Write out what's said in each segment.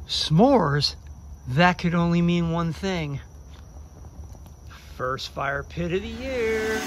S'mores? That could only mean one thing. First fire pit of the year.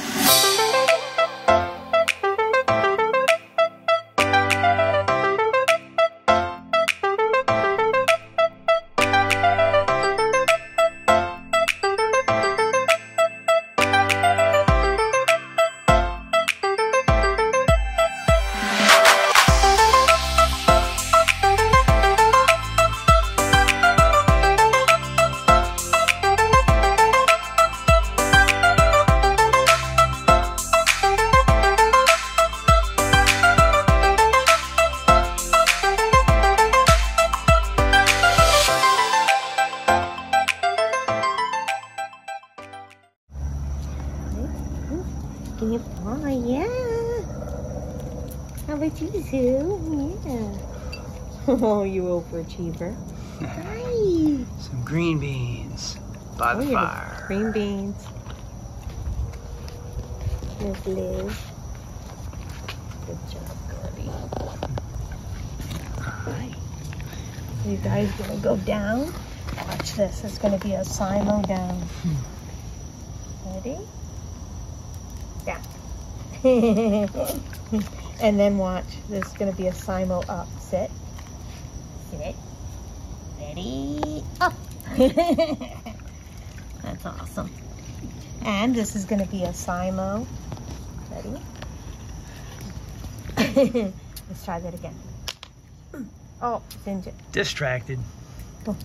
Can you fly? Yeah. How about you, Zoo? Yeah. Oh, you overachiever. Hi. Some green beans by the fire. Green beans. Miss Liz. Good job, Gordy. Hi. You guys gonna go down? Watch this. It's gonna be a simo down. Ready? Down. And then watch. This is going to be a simo up. Sit. Sit. Ready? Up. That's awesome. And this is going to be a simo. Ready? Let's try that again. Oh, Zinja. Distracted. Go.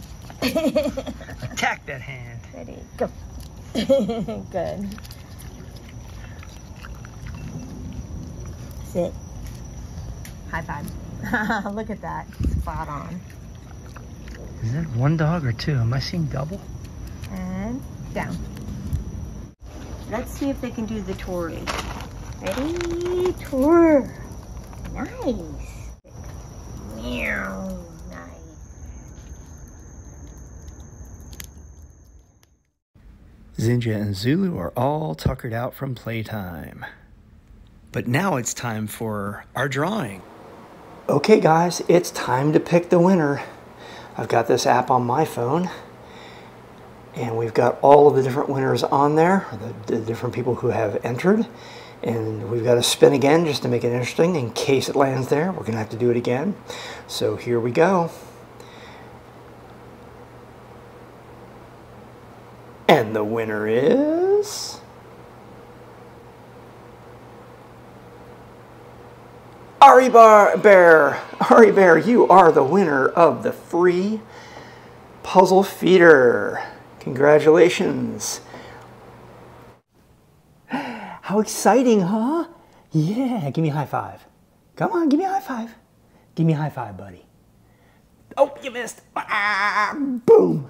Attack that hand. Ready? Go. Good. Sit. High five. Look at that. Spot on. Is that one dog or two? Am I seeing double? And down. Let's see if they can do the twirling. Ready? Twirl. Nice. Meow. Nice. Basenjis and Zulu are all tuckered out from playtime. But now it's time for our drawing. Okay guys, it's time to pick the winner. I've got this app on my phone and we've got all of the different winners on there, the different people who have entered. And we've got to spin again just to make it interesting in case it lands there. We're gonna have to do it again. So here we go. And the winner is... Ari Bear, you are the winner of the free puzzle feeder. Congratulations. How exciting, huh? Yeah, give me a high five. Come on, give me a high five. Give me a high five, buddy. Oh, you missed. Boom.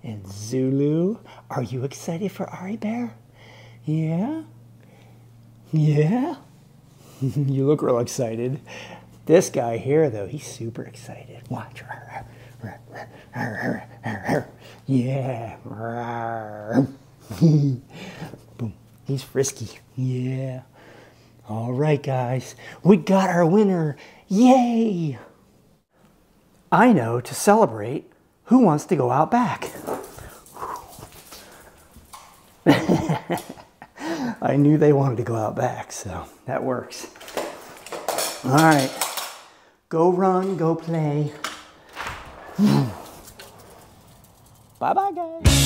And Zulu, are you excited for Ari Bear? Yeah? Yeah? You look real excited. This guy here, though, he's super excited. Watch. Yeah. Boom. He's frisky. Yeah. All right, guys. We got our winner. Yay! I know, to celebrate, who wants to go out back? I knew they wanted to go out back, so that works. All right, go run, go play. Bye-bye, guys.